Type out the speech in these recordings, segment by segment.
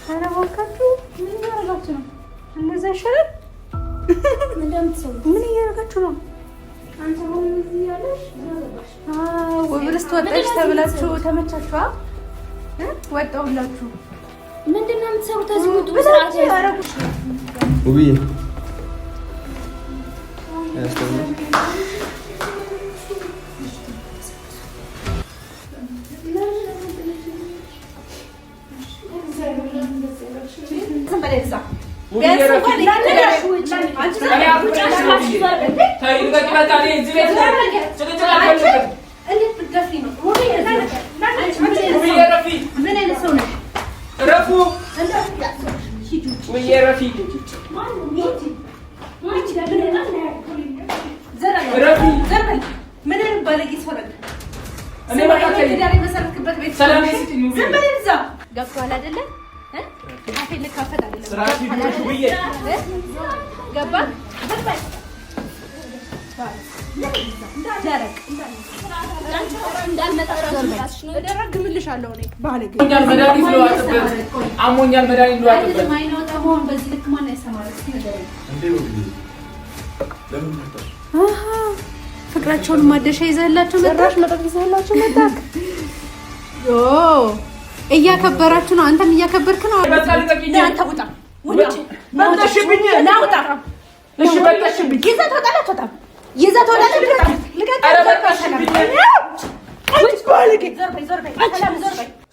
ኧረ እባካችሁ ምን እያደረጋችሁ ነው? እንደዛ ይሻላል። ምን እያደረጋችሁ ነው? ወብልስት ወጣሽ ተብላችሁ ተመቻችኋ? ወጣሁላችሁ። ምንድን ነው የምትሰሩት? እዚህ ውጡ። በስርዓት ያረጉሽ ውብዬ ገብቷል አይደለ? አፌ ልካፈት አይደለም ገባ እደረግምልሻለሁ እኔ ባለጌ አሞኛል መድኃኒት ለዋጥበት በዚህ ልክ ማን ያስተማረው? ፍቅራቸውን ማደሻ ይዘህላቸው መጣሽ? መጠጥ ይዘህላቸው መጣክ? እያከበራችሁ ነው። አንተም እያከበርክ ነው። አንተ ውጣ ወጣሽብኝ ናውጣ እሺ በቃሽብኝ ይዘህ ትወጣለህ አትወጣም? ይዘህ ትወጣለህ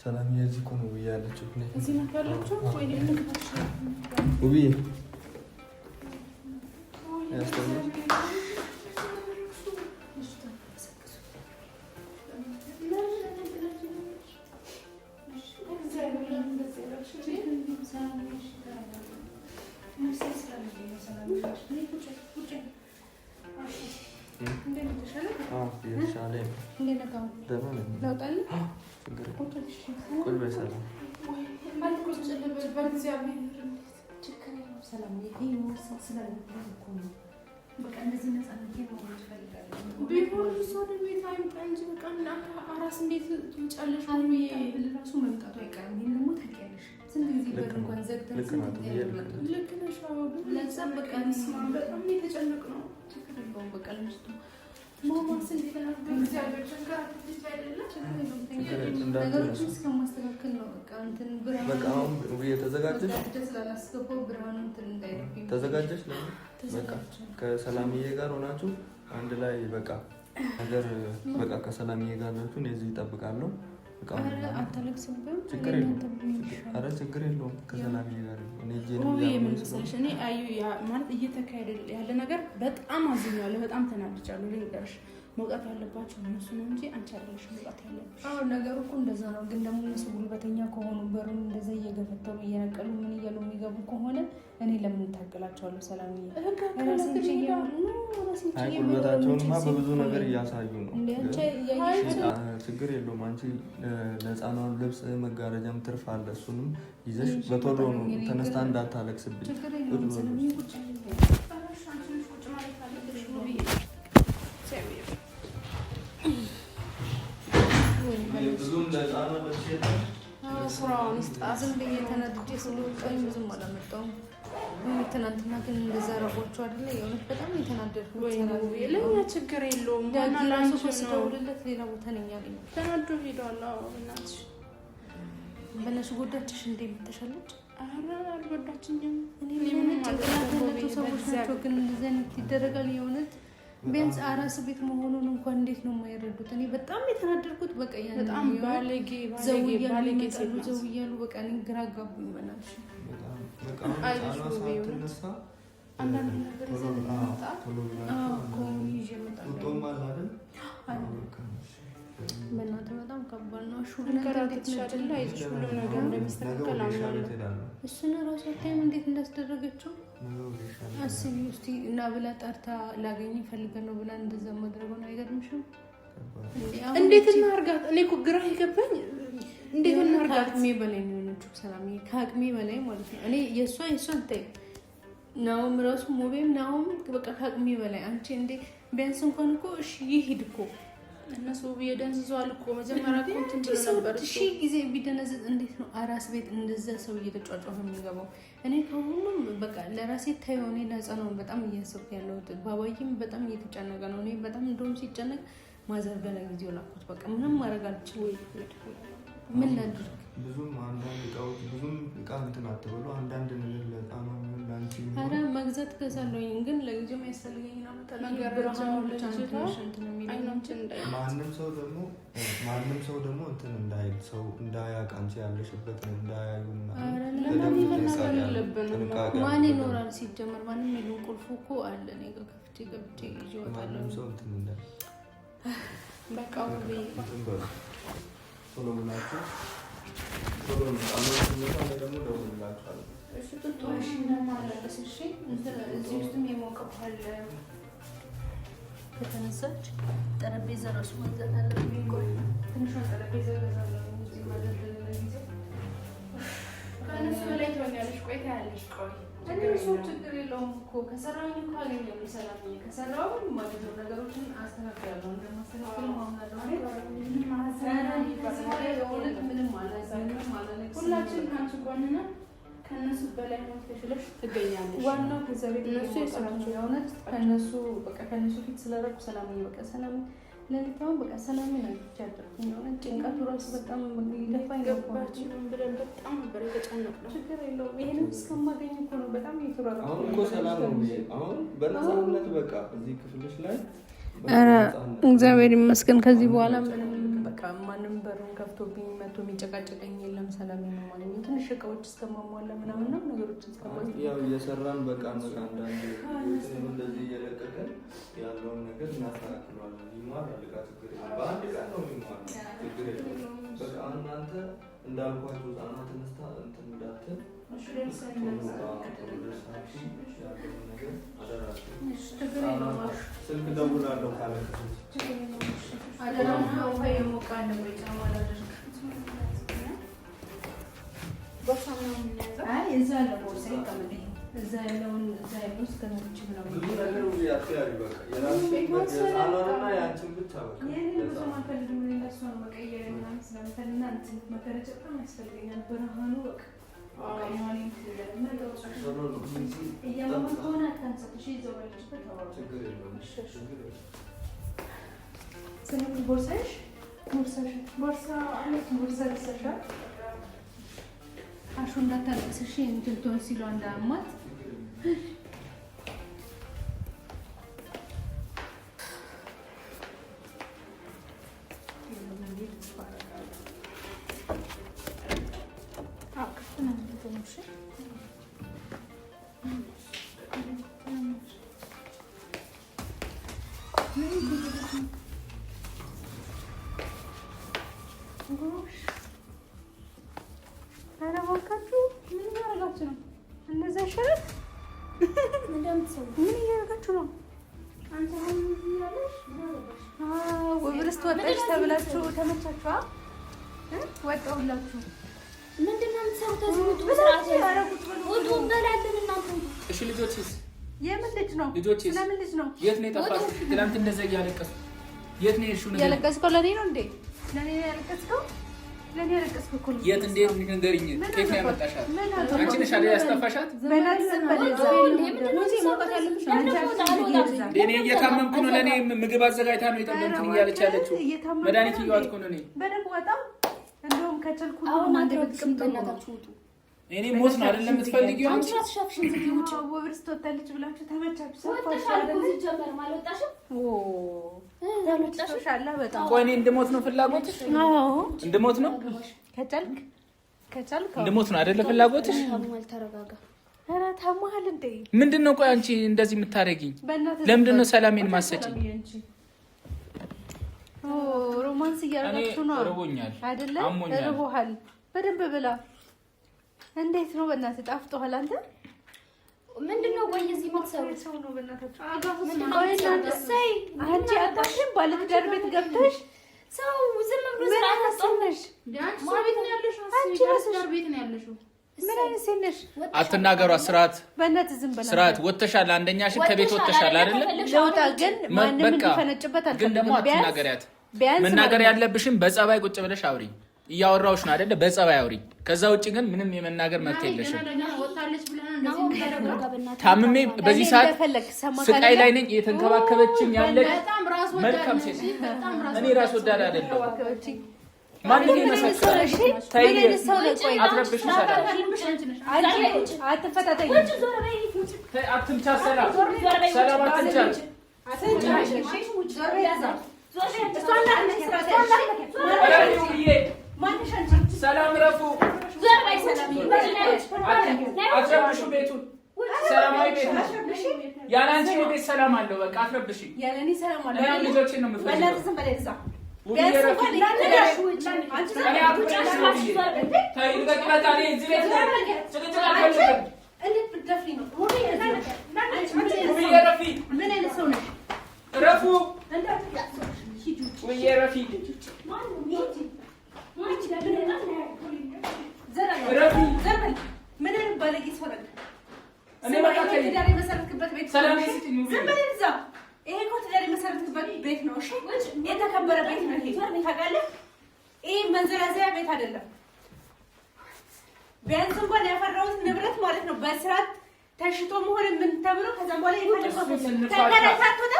ሰላም የዚህ እኮ ነው ያለችው ውብዬ ተዘጋጀሽ? በቃ ከሰላምዬ ጋር ሆናችሁ አንድ ላይ በቃ ነገር በቃ ከሰላምዬ ጋር ናችሁ። እዚህ እጠብቃለሁ። ችግር የለውም። ከሰላምዬ ጋር እኔ ማለት እየተካሄደ ያለ ነገር በጣም አዝኛለሁ። በጣም ተናድጃለሁ። ልንገርሽ መውጣት ያለባቸው እነሱ ነው እንጂ አንቺ አይደለሽ መውጣት ያለብሽ። አዎ ነገሩ እኮ እንደዛ ነው። ግን ደግሞ እነሱ ጉልበተኛ ከሆኑ በሩን እንደዛ እየገፈተሩ እየነቀሉ ምን እያሉ የሚገቡ ከሆነ እኔ ለምን ታገላቸዋለሁ? ሰላምዬ ጉልበታቸውንማ በብዙ ነገር እያሳዩ ነው። ችግር የለውም። አንቺ ለሕፃኗን ልብስ መጋረጃም ትርፍ አለ። እሱንም ይዘሽ በቶሎ ነው ተነስታ እንዳታለቅስብኝ። ዝም ብዬ ተናድጄ ስለወጣሁኝ ብዙም አላመጣሁም። ትናንትና ግን እንደዛ ረቦቹ አይደለ? የእውነት በጣም የተናደድኩት። ለእኛ ችግር የለውም። ራሱ ስደውልለት ሌላ ቦታ ነኝ አለኝ። ተናዶ ሄዷል። እናትሽ በእነሱ ጎዳችሽ እንዴ? የምትሻለች? ኧረ አልጎዳችኝም። እኔ ምን ጭንቅላት ሰዎች ናቸው ግን እንደዚህ አይነት ይደረጋል? የእውነት ቢያንስ አራስ ቤት መሆኑን እንኳን እንዴት ነው የማይረዱት? እኔ በጣም የተናደድኩት በቃ ያን በጣም ባለጌ ዘው እያሉ በቃ እኔ ግራ ጋቡኝ። በእናትሽ አይዞሽ ተነሳ አንዳንድ ነገር በእናትህ በጣም ከባድ ነው። ከራትሻደላ አይዞሽ ሁሉም ነገር እንደሚስተካከል አምናለሁ። እሱን ራሱ ታይም እንዴት እንዳስደረገችው አስቢ ውስጥ እና ብላ ጠርታ ላገኝ ፈልገን ነው ብላ እንደዛ ማድረጉን አይገርምሽም? እንዴት እናርጋት? እኔ እኮ ግራ ይገባኝ። እንዴት እናርጋት? ከአቅሜ በላይ ነው የሆነችው ሰላምዬ፣ ከአቅሜ በላይ ማለት ነው። እኔ የእሷን ታይ ናውም ራሱ ሞቤም ናውም በቃ ከአቅሜ በላይ። አንቺ እንዴ ቢያንስ እንኳን እኮ እሺ ይሄድ እኮ እነሱ ቢደንዝዟል እኮ መጀመሪያ እኮ እንትን ብሎ ነበር። እሺ ጊዜ ቢደነዝ እንዴት ነው አራስ ቤት እንደዛ ሰው እየተጫጫሁ የሚገባው? እኔ ከሁሉም በቃ ለራሴ ታየው እኔ ነፃ ነው በጣም እያሰብኩ ያለሁት። ባባዬም በጣም እየተጨነቀ ነው። እኔ በጣም እንደውም ሲጨነቅ ማዘር ገና ጊዜው ላኩት። በቃ ምንም ማድረግ አልችልም። ምን ላድርግ? ብዙም አንዳንድ እቃዎች ብዙም እቃ እንትን አትበሉ። አንዳንድ ነገር ለጣም ነው ላንቺ አረ መግዛት ገዛለሁኝ ግን ለጊዜው የሚያስፈልገኝ ነው ማንም ሰው ደግሞ እንትን እንዳይል ሰው እንዳያውቅ አንቺ ያለሽበትን እንዳያዩና ማን ይኖራል ሲጀመር ማንም የለም። ቁልፉ እኮ አለ እኔ ጋር ከፍቼ ገብቼ ይዤ እወጣለሁ። ማንም ሰው እንትን እንዳይል በቃ ወይ ቶሎ ብላችሁ ቶሎ ነው ደግሞ ደውላችኋለሁ። እሺ ጥጦሽ ነው ማለት እሺ እዚህ ውስጥም የሞቀው አለ ከተነሳች ጠረጴዛ ራሱ መግዛት አለብኝ። ቆይ ትንሽ ጠረጴዛ ገዛለሁ እዚህ ማለት ለጊዜው ከነሱ ላይ ትሆኛለሽ። ቆይ ታያለሽ። ቆይ እኔ ሰው ችግር የለውም እኮ ከሰራኝ እኮ አገኘሁ ሰላም ከሰራው ማለት ነው ነገሮችን አስተካክላለሁ እንደማስተካከል ማምናለሁ። ምንም ማለት ሁላችን ካንቺ ጎን ነን። ከነሱ በላይ ነው ተሽለሽ ትገኛለሽ። ዋናው ከዛ ቤት እነሱ የሰራቸው የእውነት ከነሱ በቃ ከነሱ ፊት ስለረኩ ሰላም በቃ ሰላም ለሊታው በቃ ሰላም ነው ያደረኩኝ። የእውነት ጭንቀቱ ራሱ በጣም ይደፋኝ ገባችሁ ብለን በጣም ነበር የተጨነቅነው። ችግር የለውም ይሄንን እስከማገኝ እኮ ነው በጣም እየተሯሯጥኩ። አሁን እኮ ሰላም ነው። አሁን በነፃነት በቃ እዚህ ክፍልሽ ላይ እግዚአብሔር ይመስገን። ከዚህ በኋላ ምንም በቃ ማንም በሩን ከፍቶብኝ መቶ የሚጨቃጨቀኝ የለም። ሰላም ነው ማለት ነው። ትንሽ እቃዎች እስከማሟላ ምናምን ነው ነገሮች እስከማሟላ ያው እየሰራን በቃ አንዳንድ እንደዚህ እየለቀቀን ያለውን ነገር እናስተካክለዋለን። ይማራል እቃ ችግር የለም። በአንድ ቀን ነው የሚማረው ችግር የለም። በቃ እናንተ እንዳልኳችሁ ህጻናት ተነስታ እንትን እንዳትል ስልክ ደውላለሁ ካለ እዛ ያለውን እስከነች ነው ብዙ ነገር ያትያሪ በቃ የራስህና ያንቺን ብቻ በቃ መቀየር ምናምን ስለምፈልግና እንትን መከረጨ በጣም ያስፈልገኛል። ብርሃኑ በቃ አሹ እንዳታለቅስ እሺ። እንትልቶን ሲሉ እንዳማት ወብርስት ወጣሽ ተብላችሁ ተመቻችሁ? ወጣሁላችሁ። ምንድነው የምትሰሩት? ውጡ፣ በስርዓት ውጡ እንበላለን እናንተ። እሺ ልጆችስ? የምን ልጅ ነው? ልጆችስ? ስለምን ልጅ ነው? የት ነው የጠፋሽው? ትናንት እንደዛ እያለቀስኩ የት ነው የሄድሽው? ነገር ያለቀስከው ለኔ ነው እንዴ? ለኔ ያለቀስከው? ለኔ ያለቀስከው እኮ ነው። የት እንዴት ንገሪኝ። ከየት ነው ያመጣሻት? አንቺ ነሽ አይደል ያስጠፋሻት? እኔ እየታመምኩ ነው። ለኔ ምግብ አዘጋጅታ ነው የጠበቅኩኝ እያለች ያለችው። መድኃኒት እየዋጥኩ ነው። እኔ በደንብ ወጣ። እንደውም ከቸልኩ አሁን አትወጥም። በእናታችሁ ውጡ። እኔ ሞት ነው አይደለም የምትፈልጊው? አንቺ ራስሽ አፍሽን ዝጊ። ውጪ ወብርስት ወጣለች ብላችሁ ተመቻችሁ? ወጣሻል እኮ ሲጀመር አልወጣሽም? ተመቻችኋል በጣም። ቆይ እኔ እንድሞት ነው ፍላጎትሽ? አዎ እንድሞት ነው። ከቻልክ እንድሞት ነው አይደለ ፍላጎትሽ? ተረጋጋ። ኧረ ታማሃል እንዴ? ምንድነው? ቆይ አንቺ እንደዚህ የምታረጊኝ ለምንድን ነው? ሰላሜን ማሰጪኝ? ሮማንስ እያደረጋችሁ ነው አይደለ? እርቦሃል። በደንብ ብላ። እንዴት ነው በእናትህ ጣፍጦሃል? አንተ ምንድነው? ቆይ እዚህ የምትሰሩት ሰው ነው በእናታችሁ? አንቺ አታሽም ባለትዳር ቤት ገብተሽ ሰው ዝም ብሎ ስርዓት አስጠነሽ። አንቺ ባለትዳር ቤት ነው ያለሽው። ምን አይነት ሴት ነሽ? አትናገሯት። ስርዓት በእናትህ ዝም በላ። ስርዓት ወጥተሻል። አንደኛሽን ከቤት ወጥተሻል አይደለ? ለውጣ ግን ማንም እንዲፈነጭበት ግን ደግሞ አልፈልግም። አትናገሪያት። መናገር ያለብሽም በጸባይ ቁጭ ብለሽ አውሪ። እያወራሁሽ ነው አይደለ? በጸባይ አውሪ። ከዛ ውጪ ግን ምንም የመናገር መብት የለሽም። ታምሜ በዚህ ሰዓት ስቃይ ላይ ነኝ። የተንከባከበችኝ ያለች መልካም ሴት። እኔ ራስ ወዳድ አይደለም። ማንም ይመሰክራል። ታይ አትረብሽ። አትፈታተኝ። አትምቻ። ሰላም አትምቻ። ሰላም ረፉ። አትረብሹ ቤቱን። ሰላማዊ ቤት ነው። ያለ አንቺ ቤት ሰላም አለው። በቃ አትረብሽ። ልጆችን ነው የምፈልገው። ይሄ እኮ ትዳር የመሰረትክበት ቤት ነው። እሺ የተከበረ ቤት ነው። ይሄ ታውቃለህ፣ ይሄ መንዘላዘያ ቤት አይደለም። ቢያንስ እንኳን ያፈራሁት ንብረት ማለት ነው በስርዓት ተሽጦ መሆን ምን ተብሎ ከዛም በኋላ የፈለገው ተከራታቶታ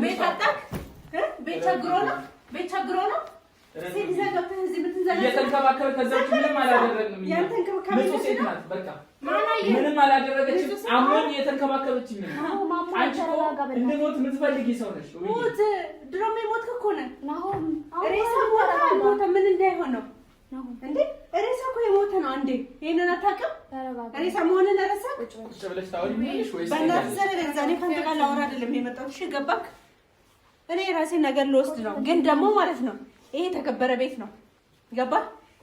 ቤት አጣክ ቤት ቸግሮ ነው እየተንከባከበ ከዛ ምንም አላደረግንም። በቃ ምንም አላደረገችም። አሁን እየተንከባከበችኝ ነው። አንቺ እኮ እንድሞት የምትፈልጊ ሰው ነሽ። ሞት ድሮም የሞትክ እኮ ነህ። ሬሳ ሞተ ምን እንዳይሆን ነው እንዴ? ሬሳ እኮ የሞተ ነው። አንዴ ይሄንን አታውቅም? ሬሳ መሆንን ረሳህ? ቁጭ ብለሽ ታወሪኛለሽ ወይስ በእናትህ ዘለዛ? እኔ ከአንተ ጋር ላወራ አይደለም የመጣሁት። እሺ ገባክ? እኔ የራሴን ነገር ልወስድ ነው። ግን ደግሞ ማለት ነው ይሄ የተከበረ ቤት ነው። ገባ?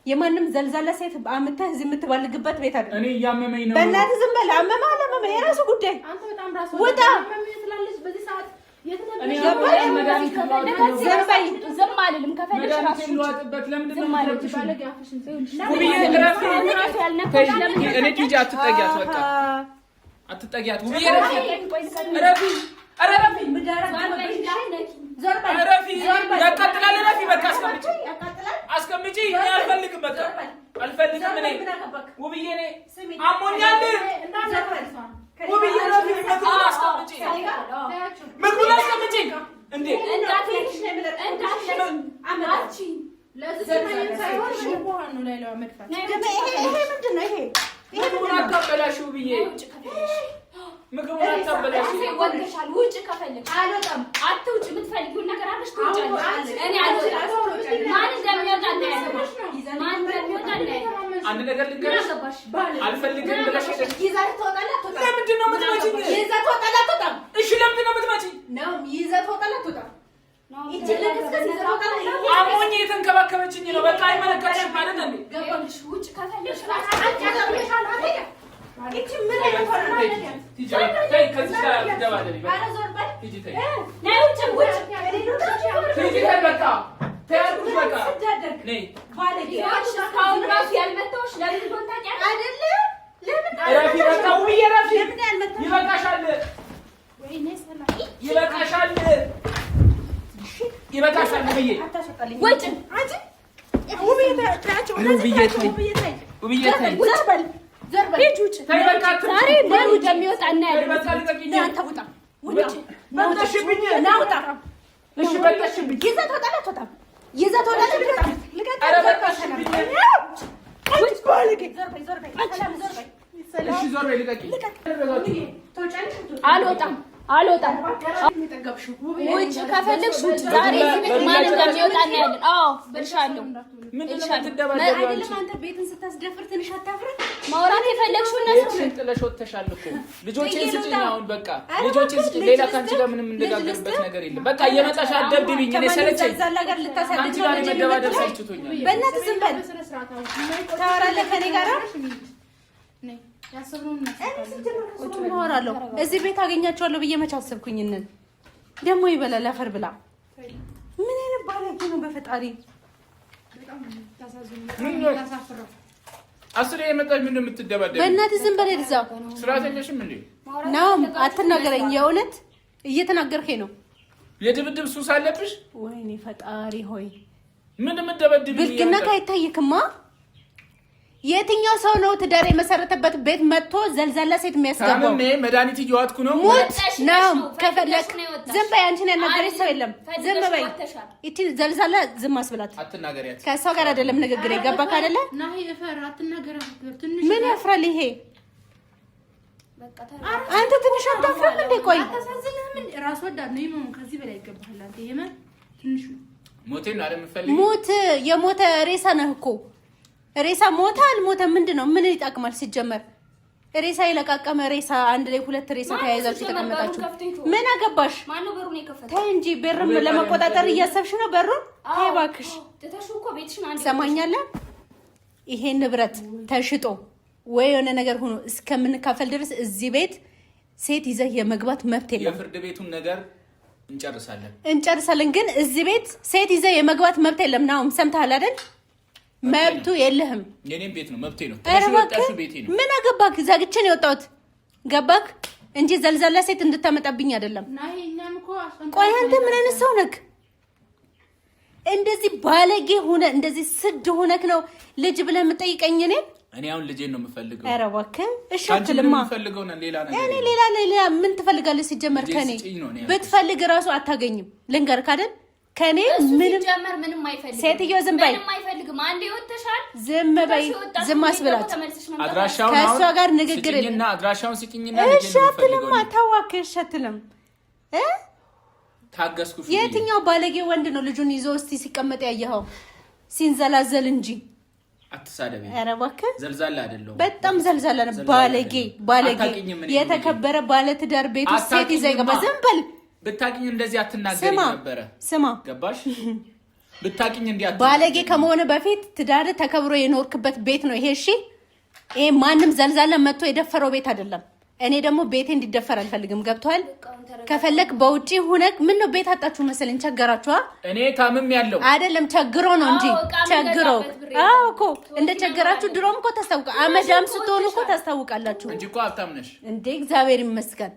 የማንም ዘልዛላ ሴት አምጥተህ እዚህ የምትባልግበት ቤት አይደለም። እኔ እያመመኝ ነው። በእናትህ ዝም በል። አመመህ አላመመህ የራሱ ጉዳይ። አንተ በጣም ራስ ውጣ። በዚህ ሰዓት ዝም አልልም። ከፈለግሽ ራስሽ ልዋጥበት። ለምንድን ነው የምትረብሽኝ? አትጠጊያት። በቃ አትጠጊያት። ውብዬ ረፊ ያቃጥላል። ረፊ በቃ አስቀምጪ። አልፈልግም። በቃ አልፈልግም። እኔ ውብዬ እኔ አሞኛል። ውብዬ ረፊ አስቀምጪ። ምግቡን አስቀምጪ። እንዴ ምግቡን አታበላሽው ብዬ ምግቡን አታበላሽው። ወደሻል። ውጭ ከፈለግሽ አልወጣም። አትውጭ። የምትፈልጊውን ነገር አለሽ ትውጫለሽ። እኔ አልወጣም። ማን እንደሚወጣ እናያለን። ማን እንደሚወጣ እናያለን። አንድ ነገር ልንገርሽ፣ አልፈልግም ብለሽ ሄደሽ ይዘህ ትወጣለህ አትወጣም? ለምንድን ነው የምትመጪኝ? ይዘህ ትወጣለህ አትወጣም? እሺ ለምንድን ነው የምትመጪኝ? ነው ይዘህ ትወጣለህ አትወጣም? አሞኝ የተንከባከበችኝ ነው። በቃ አይመለከትሽም ማለት ነው። ገባሽ? ውጭ ከፈለግሽ እቺ ምን አይነት ሆነ? ተይ ከዚህ ጋር ትደባለሪ። በቃ ሂጂ ተይ። ነይ ውጭ ሂጂ ተይ። በቃ ተይ አልኩሽ። በቃ ነይ ባለጌ እስካሁን ራሱ ያልመታሁሽ ለምን እንደሆነ ታውቂያለሽ አይደለ? ለምን እረፊ። በቃ ውብዬ እረፊ። ለምን ያልመታሁሽ? ይበቃሻል። ወይኔ ሰላም ይበቃሻል። ይበቃሻል። ውብዬ አታስወጣልኝ። ውጭ አንቺ ውብዬ ታያቸው። ውብዬ ታይ ውብዬ ተይ። ዘር በል ሂጂ ውጭ። ተይ በቃ ዛሬ ለምን እንደሚወጣ እናያለን። በቃ ልቀቂኝ። አንተ ውጣ ውጭ። መጣሽብኝ። ና ውጣ። እሺ መጣሽብኝ። ይዘህ ትወጣለህ አትወጣም? ይዘህ ትወጣለህ ልቀቅ። ኧረ መጣሽብኝ። ውጭ ባለጌ። ዞር በይ ዞር በይ። ሰላም ዞር በይ። እሺ ዞር በይ ልቀቂኝ። አልወጣም። ውጭ ከፈለግሽ ውጭ። ዛሬ ማን እንደሚወጣ እናያለን። አዎ ብልሻለሁ። ምንድን ነው የምትደባደቢው? አይደለም አንተ ቤትን ስታስደፍር ትንሽ አታፍርም? ማውራት የፈለግሽው እነሱ ቤትሽን ጥለሽ ወጥተሻል እኮ። ልጆቼን ስጭኝ አሁን በቃ ልጆቼን ስጭኝ። ሌላ ከአንቺ ጋር ምንም እንደጋገርበት ነገር የለም። በቃ እየመጣሽ አትደብድቢኝ። እኔ ሰለቸኝ። ከአንቺ ጋር የመደባደብ ሰልችቶኛል። በእናትህ ዝም በል። ታወራለህ ከእኔ ጋር? እዚህ ቤት አገኛቸዋለሁ ብዬ መች አሰብኩኝንን ደግሞ ይበላል አፈር ብላ። ምን አይነት ባለጌ ነው በፈጣሪ። አስሬ የመጣሽ ምንድን ነው የምትደባደቢው? በእናትህ ዝም በል። እዛ ስርዓት የለሽም እንዴ? ነው አትናገረኝ። የእውነት እየተናገርከኝ ነው። የድብድብ ሱስ አለብሽ? ወይኔ ፈጣሪ ሆይ ምን ምደበድብ ብልግና ካይታይክማ የትኛው ሰው ነው ትዳር የመሰረተበት ቤት መጥቶ ዘልዛላ ሴት የሚያስገባው? ታምሜ መድኃኒት እየዋጥኩ ነው። ሞት ነው ከፈለክ ዝም በይ። አንቺን ያናገረሽ ሰው የለም። ዝም በይ። እቺ ዘልዛላ ዝም አስብላት። አትናገሪያት። ከሷ ጋር አይደለም ንግግር የገባክ አይደለ? ናሂ እፈር አትናገራት። ትንሽ ምን ያፍራል ይሄ? አንተ ትንሽ አታፍርም እንዴ? ቆይ አታሳዝንህም እንዴ? ራስ ወዳድ ነው ይመም ከዚህ በላይ ይገባሃል። አንተ ይመን ትንሽ ሞቴን ነው አይደል የምፈልገው? ሞት የሞተ ሬሳ ነህ እኮ። ሬሳ ሞተ አልሞተ ምንድነው? ምን ይጠቅማል ሲጀመር? ሬሳ ይለቃቀመ ሬሳ አንድ ላይ ሁለት ሬሳ ተያይዛችሁ ተቀመጣችሁ ምን አገባሽ? ማነው በሩን የከፈተው? ተይ እንጂ በሩን ለመቆጣጠር እያሰብሽ ነው። በሩን ተይ እባክሽ። ተታሹ እኮ ቤትሽን አንዴ ሰማኛለህ? ይሄ ንብረት ተሽጦ ወይ የሆነ ነገር ሆኖ እስከምንካፈል ድረስ እዚህ ቤት ሴት ይዘህ የመግባት መብት የለም። የፍርድ ቤቱን ነገር እንጨርሳለን፣ ግን እዚህ ቤት ሴት ይዘህ የመግባት መብት የለም። ናውም ሰምተሃል አይደል? መብቱ የለህም። የኔም ቤት ነው መብቴ ነው። ተሽወጣሽ ቤቴ ነው። ምን አገባክ? ዘግቼ ነው የወጣሁት ገባክ እንጂ ዘልዛላ ሴት እንድታመጣብኝ አይደለም። ቆይ አንተ ምን አይነት ሰው ነክ? እንደዚህ ባለጌ ሆነ እንደዚህ ስድ ሆነክ ነው ልጅ ብለህ የምጠይቀኝ? እኔ አሁን ልጄን ነው የምፈልገው። ኧረ እባክህ እሺ አትልማ። እኔ ሌላ ምን ትፈልጋለህ ሲጀመር? ከኔ ብትፈልግ እራሱ አታገኝም። ልንገርህ አይደል? ከኔ ምንም አይፈልግም። ሴትዮ ዝም በይ። ምንም አይፈልግም። አንዴ ወጥተሻል። ዝም በይ። ዝም አስብላት። አድራሻውን ከእሷ ጋር ንግግር የለኝም። አድራሻውን ስጪኝና እሺ አትልማ። ተዋክሽ እሺ አትልም። ታገስኩሽ። የትኛው ባለጌ ወንድ ነው ልጁን ይዞ እስቲ ሲቀመጥ ያየኸው? ሲንዘላዘል እንጂ አትሳደቢ። ኧረ እባክህ ዘልዛላ አይደለም። በጣም ዘልዛላ ነው። ባለጌ የተከበረ ባለ ትዳር ቤት ውስጥ ሴት ይዘህ ገባ። ዝም በል። ብታቂኝ እንደዚህ አትናገሪ ነበር። ስማ ገባሽ? ብታቂኝ እንዲያ ባለጌ ከመሆነ በፊት ትዳር ተከብሮ የኖርክበት ቤት ነው ይሄ። እሺ ይሄ ማንም ዘልዛላ መጥቶ የደፈረው ቤት አይደለም። እኔ ደግሞ ቤቴ እንዲደፈር አልፈልግም። ገብቷል? ከፈለክ በውጪ ሁነክ ምን ነው ቤት አጣችሁ መሰለኝ። ቸገራችሁ። እኔ ታምም ያለው አይደለም ቸግሮ ነው እንጂ ቸግሮ። አዎ እኮ እንደ ቸገራችሁ ድሮም እኮ ታስታውቃ። አመዳም ስትሆኑ እኮ ታስታውቃላችሁ እንጂ እኮ ሀብታም ነሽ እንዴ። እግዚአብሔር ይመስገን።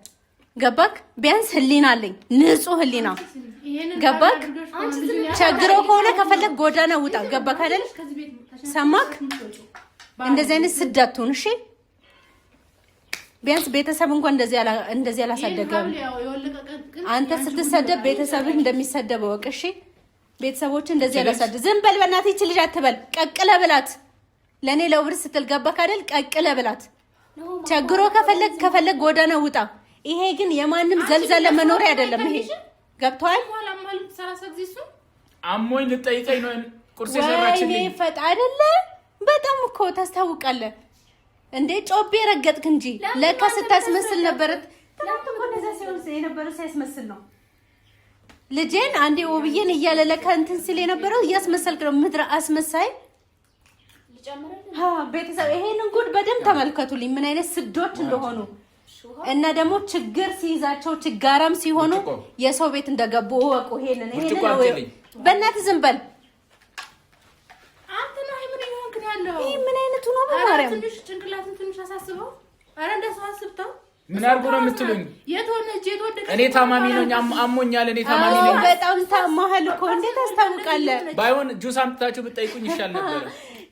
ገባክ? ቢያንስ ህሊና አለኝ፣ ንጹህ ህሊና። ገባክ? ቸግሮ ከሆነ ከፈለክ ጎዳና ውጣ። ገባክ አይደል? ሰማክ? እንደዚህ አይነት ስዳቱን እሺ ቢያንስ ቤተሰብ እንኳን እንደዚህ አላሳደገም። አንተ ስትሰደብ ቤተሰብህ እንደሚሰደብ ወቅ። እሺ ቤተሰቦች እንደዚህ አላሳደገ። ዝም በል በእናትህ። ይቺ ልጅ አትበል። ቀቅለ ብላት። ለኔ ለውብር ስትል ገባክ አይደል? ቀቅለ ብላት። ቸግሮ ከፈለግ ጎዳና ውጣ። ይሄ ግን የማንም ዘልዛለ መኖሪያ አይደለም። ይሄ ገብቷል? አሞኝ ልጠይቀኝ ነው ቁርስ የሰራችልኝ። ወይኔ ፈጣ አይደለ? በጣም እኮ ታስታውቃለህ እንዴ። ጮቤ ረገጥክ እንጂ ለካ ስታስመስል ነበረት። ትናንት እኮ እንደዛ ሲሆን የነበረው ሲያስመስል ነው። ልጄን አንዴ ውብዬን እያለ ለካ እንትን ሲል የነበረው እያስመሰልክ ነው። ምድረ አስመሳይ። ቤተሰብ ይሄንን ጉድ በደንብ ተመልከቱልኝ፣ ምን አይነት ስዶች እንደሆኑ እና ደግሞ ችግር ሲይዛቸው ችጋራም ሲሆኑ የሰው ቤት እንደገቡ ወቁ። ይሄንን በእናትህ ዝም በል። ይሄ ምን አይነቱ ነው? በማርያም ትንሽ ጭንቅላትን ትንሽ አሳስበው። አረ እንደሱ አስብተው ምን አርጎ ነው የምትሉኝ? እኔ ታማሚ ነኝ፣ አሞኛል። እኔ ታማሚ ነኝ። በጣም ታማሃል እኮ እንዴት ታስታውቃለህ? ባይሆን ጁስ አምጥታችሁ ብትጠይቁኝ ይሻል ነበር።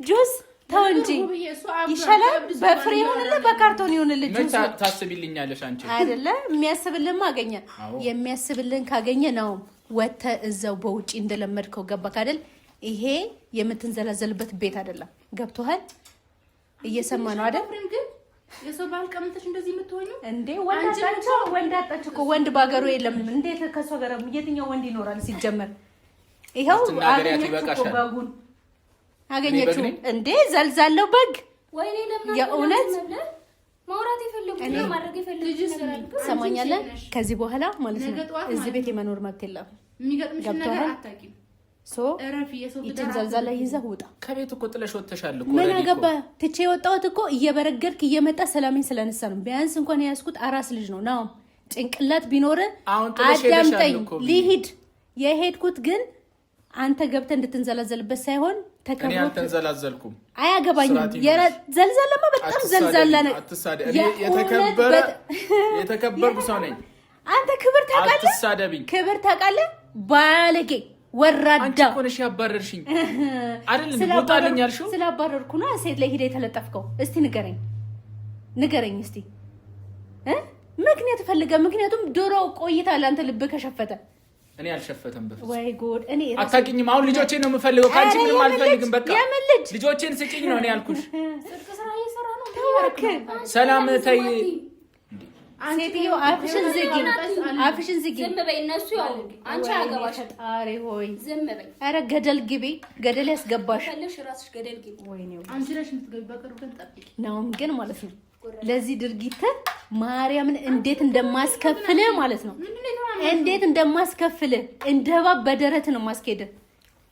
ጁስ ተው እንጂ ይሻላል። በፍሬ ይሁንልህ በካርቶን ይሁንልህ ጁስ። ታስቢልኛለሽ አንቺ አይደለ? የሚያስብልህም አገኘ። የሚያስብልህን ካገኘ ነው ወተህ እዛው በውጪ እንደለመድከው ገባክ አይደል? ይሄ የምትንዘላዘልበት ቤት አይደለም። ገብቶሃል? እየሰማ ነው አይደል? የሰው ባል ቀምተሽ እንደዚህ የምትሆኙ እንዴ? ወንድ አጣች እኮ። ወንድ ባገሩ የለም። እንዴት ከሷ ጋር የትኛው ወንድ ይኖራል ሲጀመር? ይሄው አገኘችው እንዴ? ዘልዛለው በግ ወይኔ ለምን የእውነት ማውራት ይፈልጉ ማድረግ ይፈልጉ። ሰማኛለህ? ከዚህ በኋላ ማለት ነው እዚህ ቤት የመኖር መብት የለም። የሚገጥምሽ ነገር አታውቂም። ይችን ዘልዛላ ይዘህ ውጣ። ከቤት እኮ ጥለሽ ወጥተሻል እኮ። ምን አገባ? ትቼ የወጣሁት እኮ እየበረገድክ እየመጣ ሰላሜን ስለነሳ ነው። ቢያንስ እንኳን የያዝኩት አራስ ልጅ ነው። ናው ጭንቅላት ቢኖር አዳምጠኝ። ሊሂድ የሄድኩት ግን አንተ ገብተህ እንድትንዘላዘልበት ሳይሆን እኔ አልተንዘላዘልኩም። አያገባኝም። ዘልዛላማ በጣም ዘልዛላ ነው። የተከበርኩ ሰው ነኝ። አንተ ክብር ታውቃለህ? አትሳደብኝ። ክብር ታውቃለህ? ባለጌ ወራዳ። አንቺ እኮ ነሽ ያባረርሽኝ አይደል? ወጣልኝ ያልሽው ስላባረርኩ ነው ሴት ላይ ሄደ የተለጠፍከው። እስቲ ንገረኝ እስቲ ምክንያት ፈልገ። ምክንያቱም ድሮ ቆይታል አንተ ልብ ከሸፈተ። እኔ አልሸፈተም በፊት። ወይ ጉድ! እኔ አታውቂኝም። አሁን ልጆቼን ነው የምፈልገው፣ ካንቺ ምንም አልፈልግም። በቃ ልጆቼን ስጪኝ ነው እኔ ያልኩሽ። ሰላም ተይ ሴትዮ፣ አፍሽን ዝጊ። ዝም በይ። እነሱ ያው አንቺ አገባሽ። ጣሪ ሆይ ዝም በይ። አረ ገደል ግቢ፣ ገደል ያስገባሽ። ፈለሽ ራስሽ ገደል ግቢ። ወይኔ አንቺ ነሽ የምትገቢ። በቅርቡ ግን ጠብቂ ነው ግን ማለት ነው። ለዚህ ድርጊት ማርያምን እንዴት እንደማስከፍል ማለት ነው። እንዴት እንደማስከፍል እንደባ በደረት ነው ማስኬደ።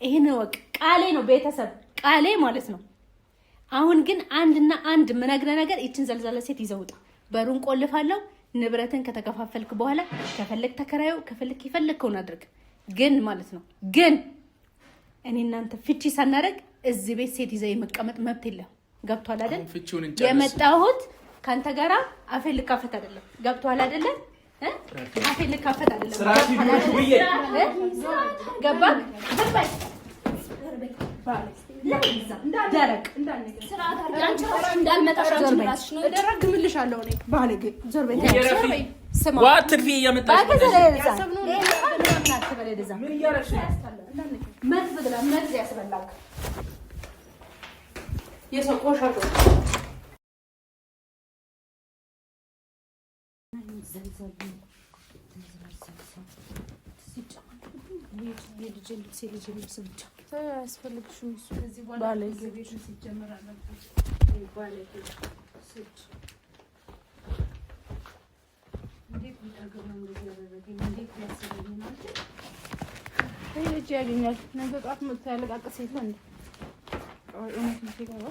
ይሄን ወቅ ቃሌ ነው ቤተሰብ፣ ቃሌ ማለት ነው። አሁን ግን አንድና አንድ ምነግረ ነገር እቺን ዘልዛለ ሴት ይዘውጣ። በሩን ቆልፋለሁ። ንብረትን ከተከፋፈልክ በኋላ ከፈለክ ተከራዩ፣ ከፈለክ ይፈልከውን አድርግ። ግን ማለት ነው ግን እኔ እናንተ ፍቺ ሳናደርግ እዚህ ቤት ሴት ይዘ የመቀመጥ መብት የለም። ገብቷል አይደል? የመጣሁት ካንተ ጋራ አፌ ልካፈት አይደለም። ገብቷል አይደል? አፌ ልካፈት አይደለም። ገባክ? ደረቅ እንዳልመጣሽምልሻለሁ እኔ ባለጌ ዞር በይ። ስማ ዋትፊ እየመጣሽ መርዝ ያስበላክ የሰው ቆሻሻ አያስፈልግሽም። ልጅ ያገኛል ነገ ጧት መጥቶ ያለቃቀስ የለ እንዴ? እውነት ነው ሲገባ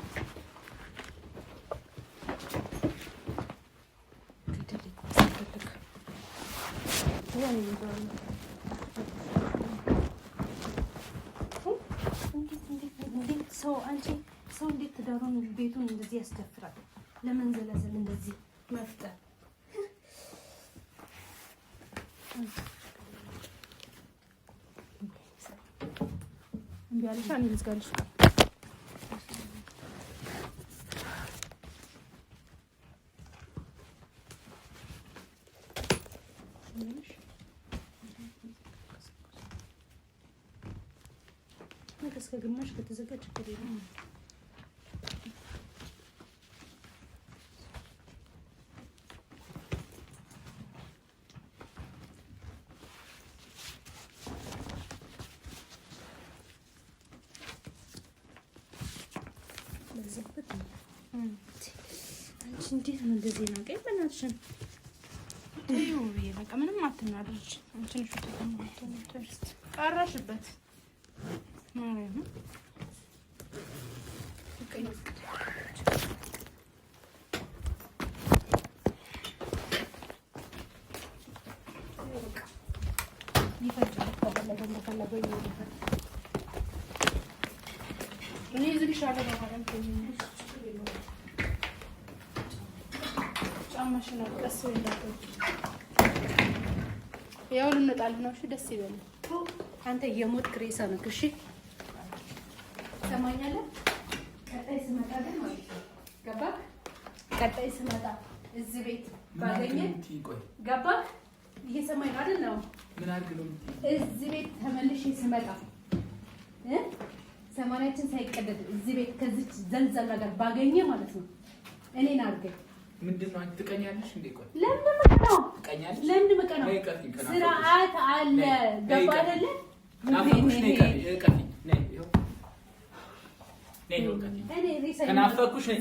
ሰው እንዴት ትዳሩን ቤቱን እንደዚህ ያስደፍራል? ለምን ዘለዘል እንደዚህ መፍጠር? እምቢ አለሽ። እኔ ልዝጋልሽ። እስከ ግማሽ ከተዘጋ ችግር የለም። አንቺ እንዴት ነው እንደዚህ ነው? ቀይ በእናትሽን ይኸው በቃ ምንም አትናደጅ። አንቺ ነሽ ተቀምጠሽ ቀረሽበት ማለት ነው። ያው ልንጣልህ ነው። እሺ ደስ ይበል። አንተ የሞት ክሬሳ ነው። እሺ ሰማኛለህ። ቀጣይ ስመጣ ግን ማለት ነው ገባክ? ቀጣይ ስመጣ እዚህ ቤት ባገኘ ገባክ? እየሰማኝ አይደል ነው? ምን አድርግ ነው እዚህ ቤት ተመልሼ ስመጣ ሰማንያችን ሳይቀደድ እዚህ ቤት ከዚች ዘንዘል ነገር ባገኘ ማለት ነው እኔን አድርገኝ። ምንድነው አንቺ ትቀኛለሽ እንዴ? ቆይ ለምን መቀናው? ትቀኛለሽ? ለምን መቀናው? ስርዓት አለ። ገባ አይደለ? ናፈኩሽ ነይ ቀፊ ነይ ይኸው ነይ ነው ቀፊ ከናፈኩሽ ነይ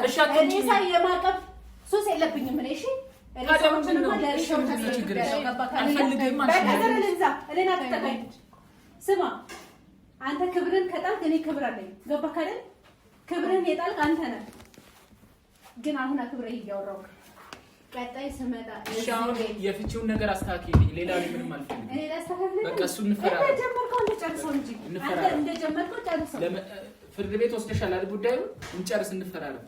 እሺ። እኔ ሳይ የማቀፍ ሱስ የለብኝም እኔ። እሺ እኔ ሰዎችን ነው ለሪሾም ተስከግረው ገባ አልፈልግም ማለት ስማ አንተ ክብርን ከጣልክ እኔ ክብር አለኝ። ገባ ካደል? ክብርን የጣልክ አንተ ነህ። ግን አሁን አክብሬ እያወራሁ ቀጣይ ስመጣ እሺ፣ አሁን የፍቺውን ነገር አስተካክልኝ። ሌላ ምንም አልፈልግም። እኔ ላስተካክልኝ። በቃ እሱ እንፈራለን። እንደጀመርከው እንጨርሰው እንጂ አንተ እንደጀመርከው ጨርሰው። ፍርድ ቤት ወስደሻል አይደል? ጉዳዩ እንጨርስ፣ እንፈራለን።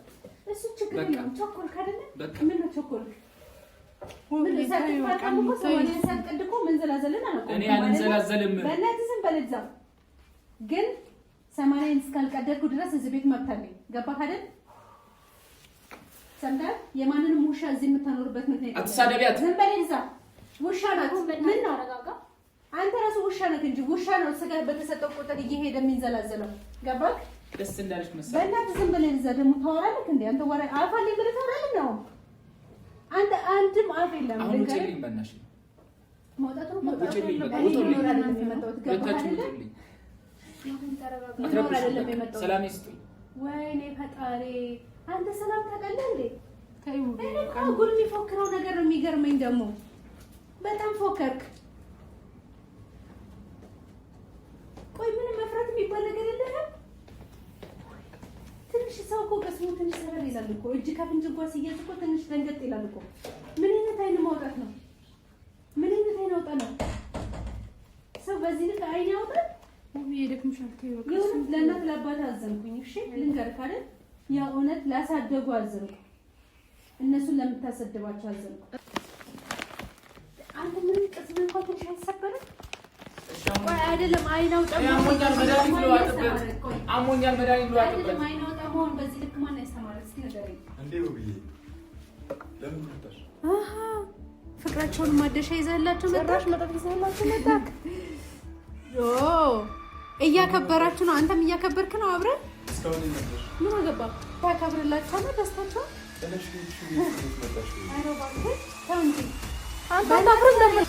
እሱ ችግር የለም። ቸኮልክ አይደለ? ምን ነው ቸኮልክ? እኔ አንዘላዘልም። በእናትህ ዝም በል እዛ። ግን 80 እስካልቀደድኩ ድረስ እዚህ ቤት መብት አለኝ። ገባህ አይደል? ሰምተህ? የማንንም ውሻ እዚህ የምታኖርበት ምክንያት አትሳደቢያት። ዝም በል እዛ። ውሻ ናት። ምን ነው አንተ ራሱ ውሻ ነህ እንጂ ውሻ ነው ስጋ በተሰጠው ቁጥር እየሄደ የሚንዘላዘለው። ገባህ? ደስ እንዳለሽ መሰለኝ። በእናትህ ዝም በል እዛ። ደግሞ ታወራለህ እንዴ አንተ? ወሬ አፍ አለኝ ብለህ ታወራለህ ነው? አንተ አንድም አፍ የለም። አሁን ውጪልኝ በእናትሽ። መውጣቱ ሰላም ይስጡኝ። ወይኔ ፈጣሪ አንተ ሰላም ታውቃለህ እንዴ? ጉድ የሚፎክረው ነገር ነው የሚገርመኝ። ደግሞ በጣም ፎከርክ። ቆይ ምንም መፍራት የሚባል ነገር የለህም? ትንሽ ሰው እኮ ቀስሙ ትንሽ ሰበር ይላል እኮ። እጅ ከፍንጅ እንኳን ሲያዝ እኮ ትንሽ ደንገጥ ይላል እኮ። ምን አይነት አይን ማውጣት ነው? ምን አይነት አይን አውጣ ነው? ሰው በዚህ ልክ አይን ያውጣል? ይደክምሻል። የእውነት ለእናት ለአባት አዘንኩኝ። እሺ ልንገርህ አይደል? የእውነት ላሳደጉ አዘንኩ። እነሱን ለምታሰድባቸው አዘንኩ። አንተ ምን ቅስም እንኳን ትንሽ አይሰበርም? ቆይ አይደለም አይን አውጣ አሞኛል መድኃኒት ልዋጥበት። አሞኛል መድኃኒት ልዋጥበት። አይደለም አይን አውጣ መሆን በዚህ ልክ ማን ያስተማረህ? እስኪ ንገረኝ። እንዴ ውብዬ ለምን መጣሽ? አሃ ፍቅራቸውን ማደሻ ይዘህላቸው መጣሽ? መጣት ይዘህላቸው መጣክ? ኦ እያከበራችሁ ነው። አንተም እያከበርክ ነው አብረን። እስካሁን ይመጣሽ ምን አገባ? ታከብርላችሁ ነው ደስታቸው። ተነሽ ልጅ መጣሽ? አይ ነው ባክ ታንጂ አንተ ታብረን ነበር